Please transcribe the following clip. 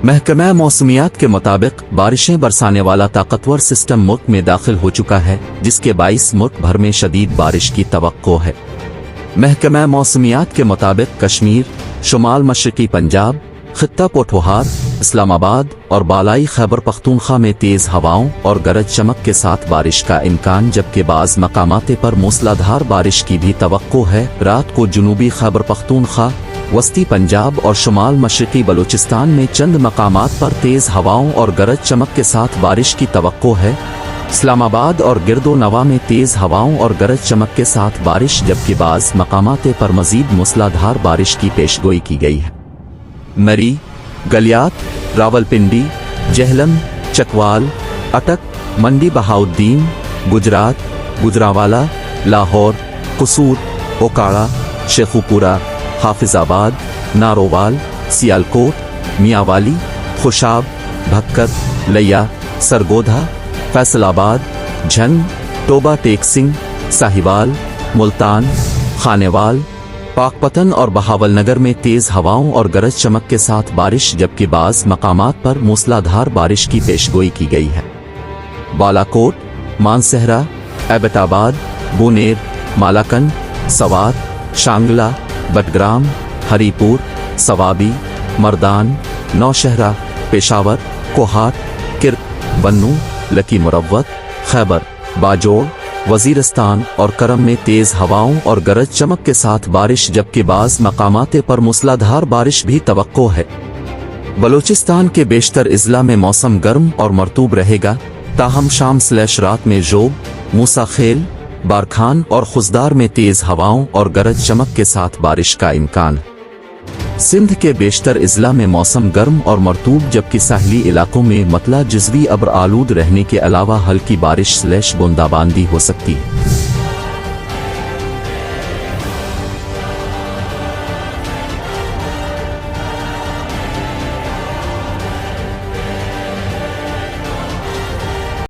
महकमा मौसमियात के मुताबिक बारिशें बरसाने वाला ताकतवर सिस्टम मुल्क में दाखिल हो चुका है, जिसके बाइस मुल्क भर में शदीद बारिश की तवक्को है। महकमा मौसमियात के मुताबिक कश्मीर, शुमाल मशरकी पंजाब, खित्ता पोठोहार, इस्लामाबाद और बालाई खैबर पख्तूनख्वा में तेज हवाओं और गरज चमक के साथ बारिश का इम्कान, जबकि बाज़ मकामात पर मूसलाधार बारिश की भी तवक्को है। रात को जुनूबी खैबर पख्तूनख्वा, वस्ती पंजाब और शुमाल मशरकी बलूचिस्तान में चंद मकामात पर तेज हवाओं और गरज चमक के साथ बारिश की तवक्को है। इस्लामाबाद और गिरदो नवा में तेज हवाओं और गरज चमक के साथ बारिश, जबकि बाज़ मकामात पर मजीद मूसलाधार बारिश की पेशगोई की गई है। मरी, गलियात, रावलपिंडी, जेहलम, चकवाल, अटक, मंडी बहाउद्दीन, गुजरात, गुजरावाला, लाहौर, कसूर, ओकाड़ा, शेखुपुरा, हाफिजाबाद, नारोवाल, सियालकोट, मियावाली, खुशाब, भक्कर, लिया, सरगोधा, फैसलाबाद, झंग, टोबा टेक सिंह, साहिवाल, मुल्तान, खानेवाल, पाकपतन और बहावलनगर में तेज हवाओं और गरज चमक के साथ बारिश, जबकि बाज़ मकामात पर मूसलाधार बारिश की पेशगोई की गई है। बालाकोट, मानसहरा, एबटाबाद, बुनेर, मालाकन, सवात, शांगला, बटग्राम, हरीपुर, सवाबी, मर्दान, नौशहरा, पेशावर, कोहाट, किर्क, बन्नू, लकी मुरव्वत, खैबर, बाजोड़, वजीरिस्तान और करम में तेज हवाओं और गरज चमक के साथ बारिश, जबकि बाज़ मकामात पर मूसलाधार बारिश भी तवक्को है। बलूचिस्तान के बेशतर इज़ला में मौसम गर्म और मरतूब रहेगा, ताहम शाम/रात में जोब, मूसा खेल, बारखान और खुजदार में तेज हवाओं और गरज चमक के साथ बारिश का इम्कान है। सिंध के बेशतर इज़ला में मौसम गर्म और मरतूब, जबकि साहली इलाकों में मतला जुज़वी अब्र आलूद रहने के अलावा हल्की बारिश/बूंदाबांदी हो सकती है।